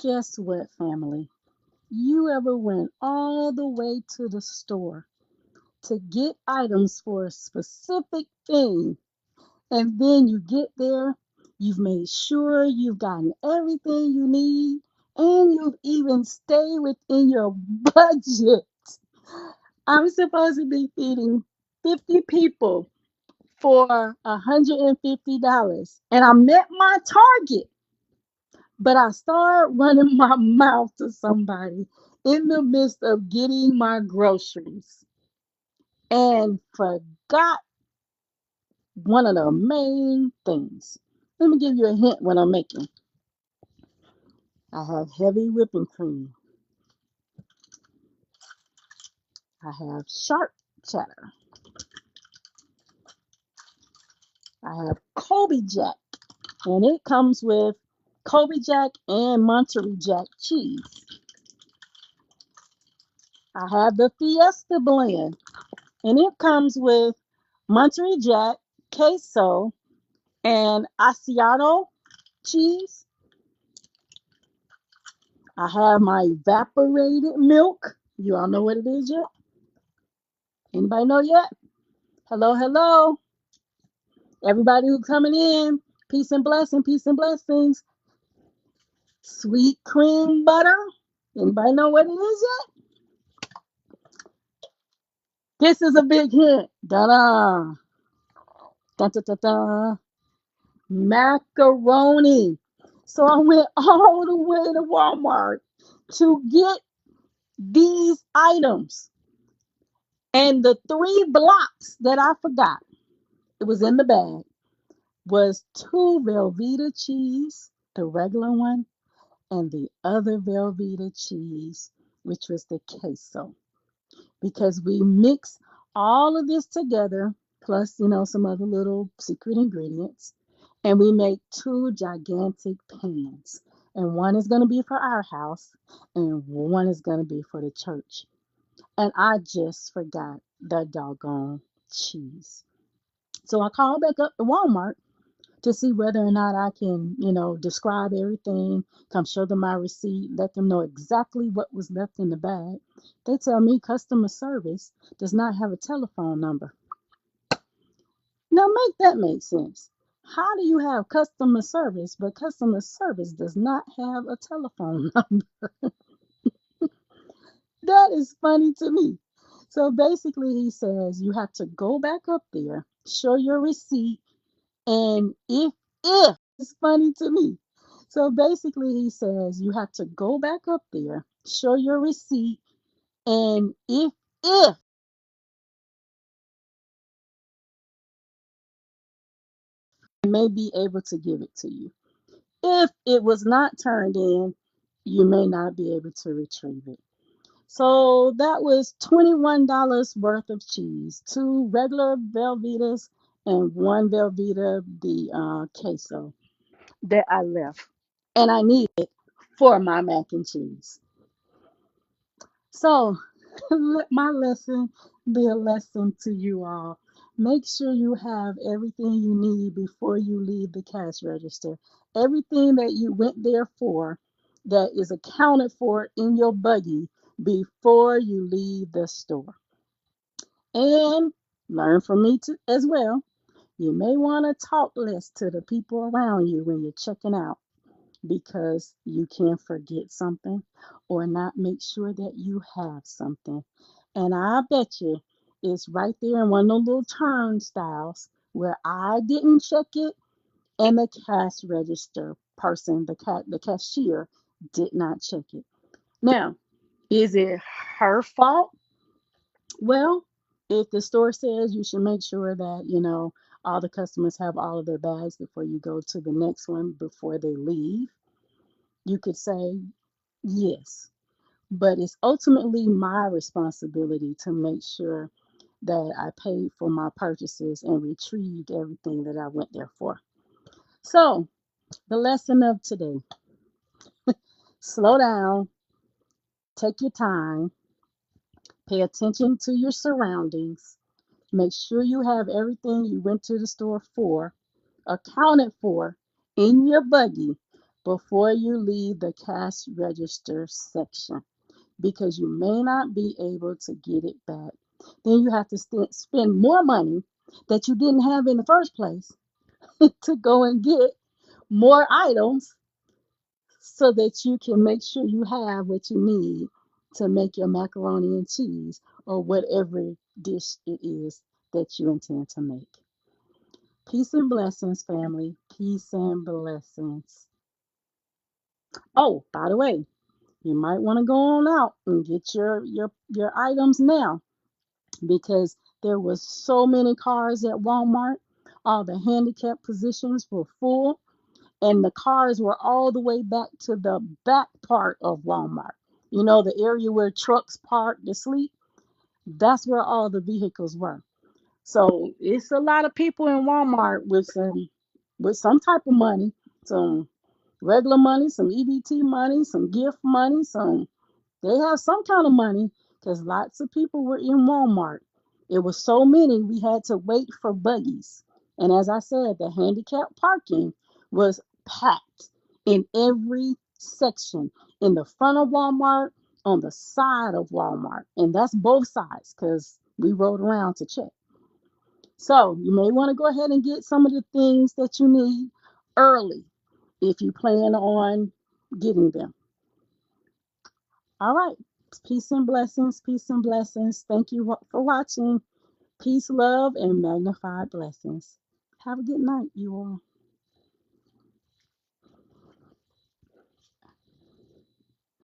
Guess what, family? You ever went all the way to the store to get items for a specific thing, and then you get there, you've made sure you've gotten everything you need, and you've even stayed within your budget. I'm supposed to be feeding 50 people for $150, and I met my target, but I started running my mouth to somebody in the midst of getting my groceries and forgot one of the main things. Let me give you a hint what I'm making. I have heavy whipping cream. I have sharp cheddar. I have Colby Jack, and it comes with Colby Jack and Monterey Jack cheese. I have the Fiesta blend, and it comes with Monterey Jack, queso, and Asiago cheese. I have my evaporated milk. You all know what it is yet? Anybody know yet? Hello, hello. Everybody who's coming in, peace and blessings. Sweet cream butter. Anybody know what it is yet? This is a big hint. Da-da. Da-da-da-da. Macaroni. So I went all the way to Walmart to get these items. And the three blocks that I forgot, it was in the bag, was two Velveeta cheese, the regular one, and the other Velveeta cheese, which was the queso. Because we mix all of this together, plus, some other little secret ingredients, and we make two gigantic pans. And one is going to be for our house, and one is going to be for the church. And I just forgot the doggone cheese. So I called back up to Walmart to see whether or not I can, describe everything, come show them my receipt, let them know exactly what was left in the bag. They tell me customer service does not have a telephone number. Now make that make sense. How do you have customer service, but customer service does not have a telephone number? That is funny to me. So basically, he says you have to go back up there, show your receipt, and if it's funny to me. So basically, he says you have to go back up there, show your receipt, and if they may be able to give it to you. If it was not turned in, you may not be able to retrieve it. So that was $21 worth of cheese, two regular Velveetas and one Velveeta, the queso that I left. And I need it for my mac and cheese. So let my lesson be a lesson to you all. Make sure you have everything you need before you leave the cash register. Everything that you went there for that is accounted for in your buggy before you leave the store. And learn from me too, as well. You may want to talk less to the people around you when you're checking out because you can forget something or not make sure that you have something. And I bet you it's right there in one of those little turnstiles where I didn't check it and the cash register person, the cashier, did not check it. Now, is it her fault? Well, if the store says you should make sure that, all the customers have all of their bags before you go to the next one before they leave, you could say yes. But it's ultimately my responsibility to make sure that I paid for my purchases and retrieved everything that I went there for. So, the lesson of today: slow down, take your time, pay attention to your surroundings, make sure you have everything you went to the store for accounted for in your buggy before you leave the cash register section because you may not be able to get it back. Then you have to spend more money that you didn't have in the first place to go and get more items so that you can make sure you have what you need to make your macaroni and cheese or whatever dish it is that you intend to make. Peace and blessings, family. Peace and blessings. Oh, by the way, you might want to go on out and get your items now because there was so many cars at Walmart. All the handicap positions were full and the cars were all the way back to the back part of Walmart. You know, the area where trucks park to sleep, that's where all the vehicles were. So it's a lot of people in Walmart with some type of money, some regular money, some EBT money, some gift money, some they have some kind of money because lots of people were in Walmart. It was so many, we had to wait for buggies. And as I said, the handicap parking was packed in every section in the front of Walmart, on the side of Walmart. And that's both sides because we rode around to check. So you may want to go ahead and get some of the things that you need early if you plan on getting them. All right. Peace and blessings. Peace and blessings. Thank you for watching. Peace, love, and magnified blessings. Have a good night, you all.